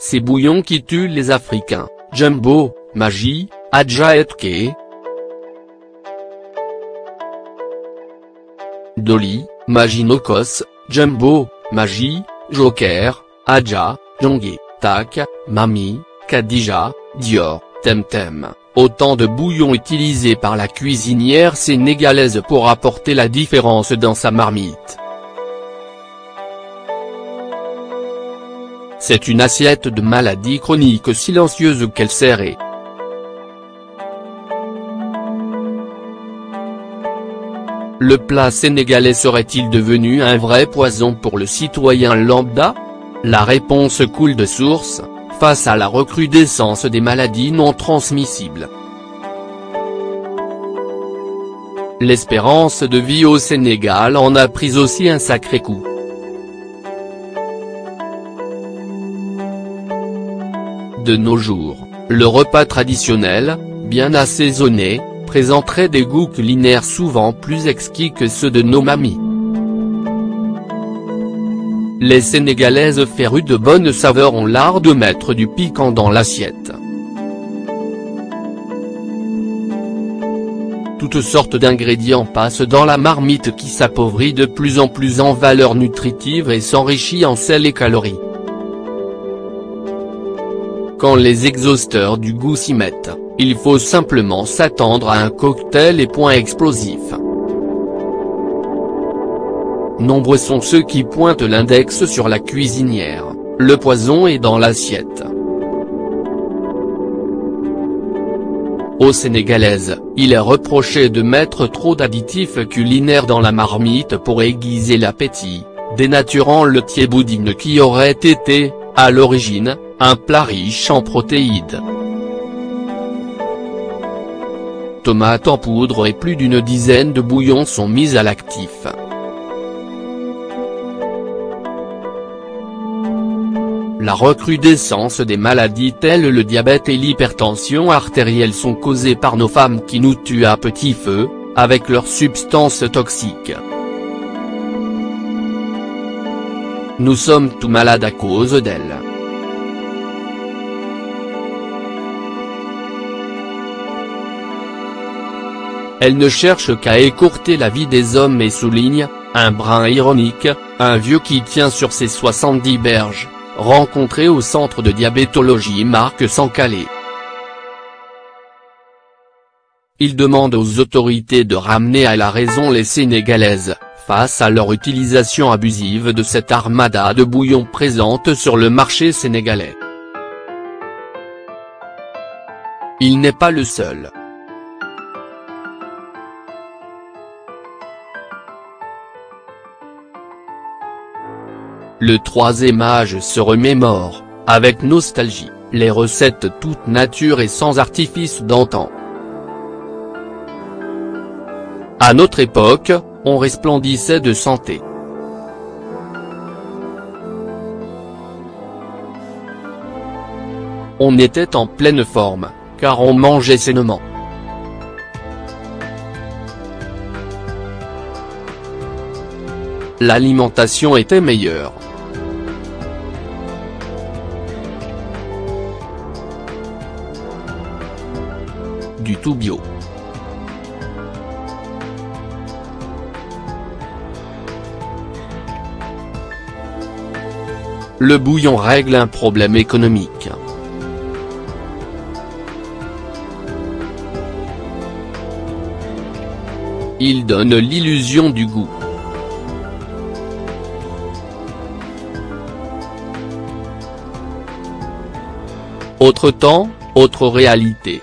ces bouillons qui tuent les Africains, Jumbo, Maggi, Adja et Ké. Dolly, Maggi Nokos, Jumbo, Maggi, Joker, Adja, Jongué, Tak, Mami, Khadija, Dior, Temtem, autant de bouillons utilisés par la cuisinière sénégalaise pour apporter la différence dans sa marmite. C'est une assiette de maladie chronique silencieuse qu'elle serrait. Le plat sénégalais serait-il devenu un vrai poison pour le citoyen lambda? La réponse coule de source, face à la recrudescence des maladies non transmissibles. L'espérance de vie au Sénégal en a pris aussi un sacré coup. De nos jours, le repas traditionnel, bien assaisonné, présenterait des goûts culinaires souvent plus exquis que ceux de nos mamies. Les Sénégalaises férues de bonnes saveurs ont l'art de mettre du piquant dans l'assiette. Toutes sortes d'ingrédients passent dans la marmite qui s'appauvrit de plus en plus en valeur nutritive et s'enrichit en sel et calories. Quand les exhausteurs du goût s'y mettent, il faut simplement s'attendre à un cocktail et point explosif. Nombreux sont ceux qui pointent l'index sur la cuisinière, le poison est dans l'assiette. Aux Sénégalaises, il est reproché de mettre trop d'additifs culinaires dans la marmite pour aiguiser l'appétit, dénaturant le thiéboudine qui aurait été, à l'origine, un plat riche en protéines. Tomates en poudre et plus d'une dizaine de bouillons sont mis à l'actif. La recrudescence des maladies telles le diabète et l'hypertension artérielle sont causées par nos femmes qui nous tuent à petit feu, avec leurs substances toxiques. Nous sommes tout malades à cause d'elles. Elle ne cherche qu'à écourter la vie des hommes et souligne, un brin ironique, un vieux qui tient sur ses 70 berges, rencontré au centre de diabétologie Marc Sancalé. Il demande aux autorités de ramener à la raison les Sénégalaises, face à leur utilisation abusive de cette armada de bouillons présente sur le marché sénégalais. Il n'est pas le seul. Le troisième âge se remémore, avec nostalgie, les recettes toute nature et sans artifice d'antan. À notre époque, on resplendissait de santé. On était en pleine forme, car on mangeait sainement. L'alimentation était meilleure. Du tout bio. Le bouillon règle un problème économique. Il donne l'illusion du goût. Autre temps, autre réalité.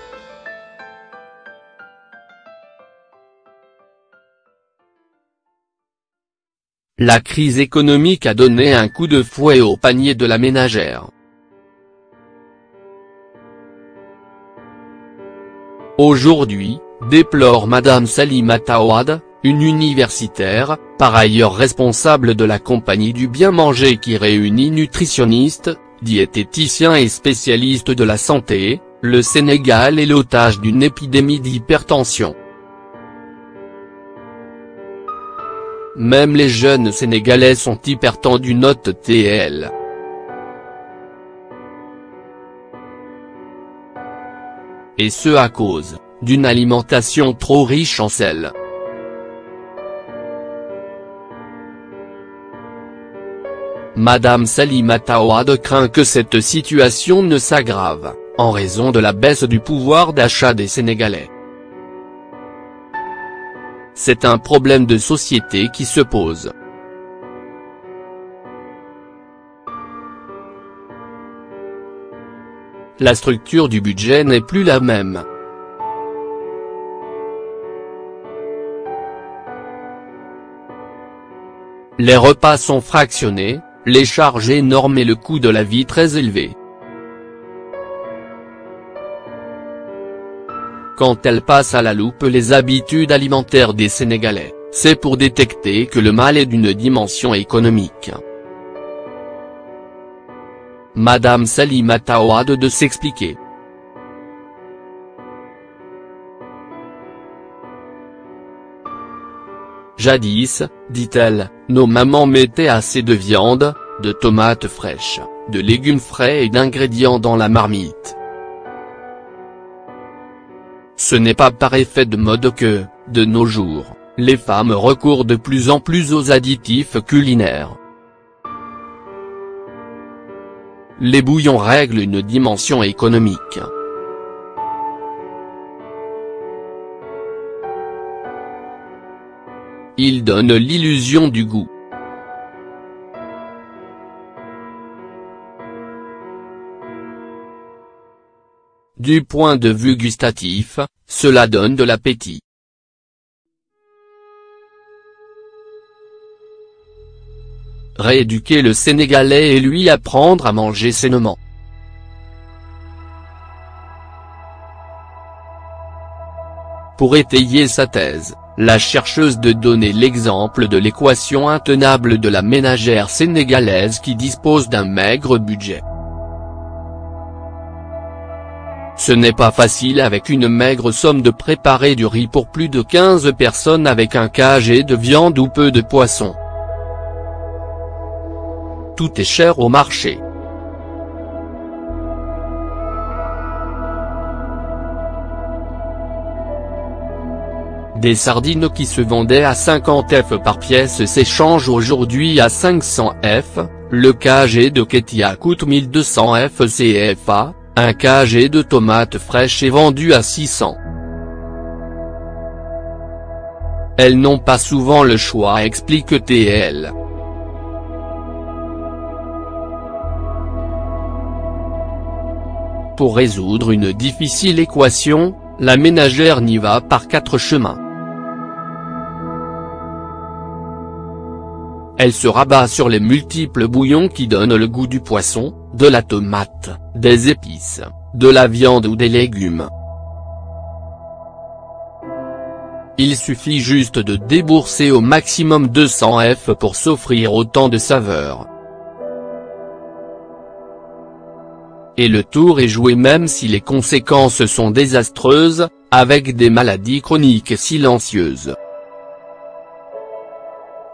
La crise économique a donné un coup de fouet au panier de la ménagère. Aujourd'hui, déplore Madame Salimata Ouad, une universitaire, par ailleurs responsable de la compagnie du bien manger qui réunit nutritionnistes, diététiciens et spécialistes de la santé, le Sénégal est l'otage d'une épidémie d'hypertension. Même les jeunes Sénégalais sont hypertendus, note TL. et ce à cause d'une alimentation trop riche en sel. Madame Salimata Ouad craint que cette situation ne s'aggrave, en raison de la baisse du pouvoir d'achat des Sénégalais. C'est un problème de société qui se pose. La structure du budget n'est plus la même. Les repas sont fractionnés, les charges énormes et le coût de la vie très élevé. Quand elle passe à la loupe les habitudes alimentaires des Sénégalais, c'est pour détecter que le mal est d'une dimension économique. Madame Salimata Ouad de s'expliquer. Jadis, dit-elle, nos mamans mettaient assez de viande, de tomates fraîches, de légumes frais et d'ingrédients dans la marmite. Ce n'est pas par effet de mode que, de nos jours, les femmes recourent de plus en plus aux additifs culinaires. Les bouillons règlent une dimension économique. Ils donnent l'illusion du goût. Du point de vue gustatif, cela donne de l'appétit. Rééduquer le Sénégalais et lui apprendre à manger sainement. Pour étayer sa thèse, la chercheuse de donner l'exemple de l'équation intenable de la ménagère sénégalaise qui dispose d'un maigre budget. Ce n'est pas facile avec une maigre somme de préparer du riz pour plus de 15 personnes avec un kg de viande ou peu de poisson. Tout est cher au marché. Des sardines qui se vendaient à 50 F par pièce s'échangent aujourd'hui à 500 F, le kg de Ketia coûte 1200 F CFA, un kg de tomates fraîches est vendu à 600. Elles n'ont pas souvent le choix, explique TL. Pour résoudre une difficile équation, la ménagère n'y va par 4 chemins. Elle se rabat sur les multiples bouillons qui donnent le goût du poisson, de la tomate, des épices, de la viande ou des légumes. Il suffit juste de débourser au maximum 200 F pour s'offrir autant de saveurs. Et le tour est joué même si les conséquences sont désastreuses, avec des maladies chroniques silencieuses.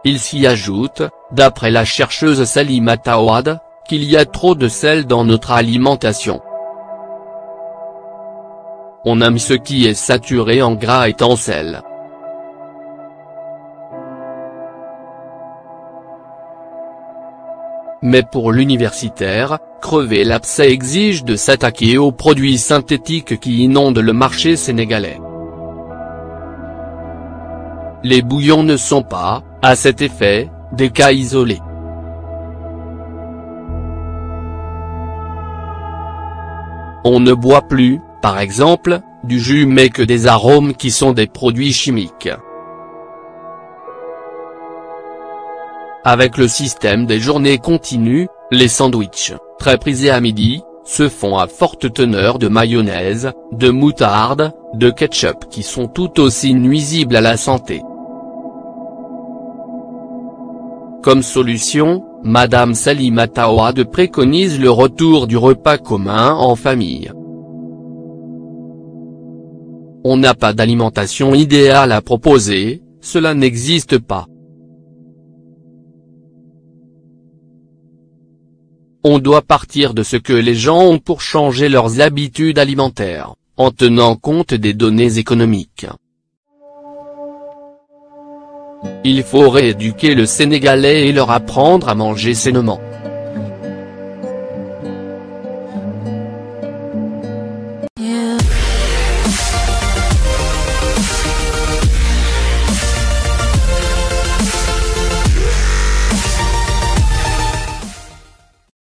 Il s'y ajoute, d'après la chercheuse Salimata Ouad, qu'il y a trop de sel dans notre alimentation. On aime ce qui est saturé en gras et en sel. Mais pour l'universitaire, crever l'abcès exige de s'attaquer aux produits synthétiques qui inondent le marché sénégalais. Les bouillons ne sont pas, à cet effet, des cas isolés. On ne boit plus, par exemple, du jus mais que des arômes qui sont des produits chimiques. Avec le système des journées continues, les sandwichs, très prisés à midi, se font à forte teneur de mayonnaise, de moutarde, de ketchup qui sont tout aussi nuisibles à la santé. Comme solution, Madame Salimata Ouad préconise le retour du repas commun en famille. On n'a pas d'alimentation idéale à proposer, cela n'existe pas. On doit partir de ce que les gens ont pour changer leurs habitudes alimentaires, en tenant compte des données économiques. Il faut rééduquer le Sénégalais et leur apprendre à manger sainement.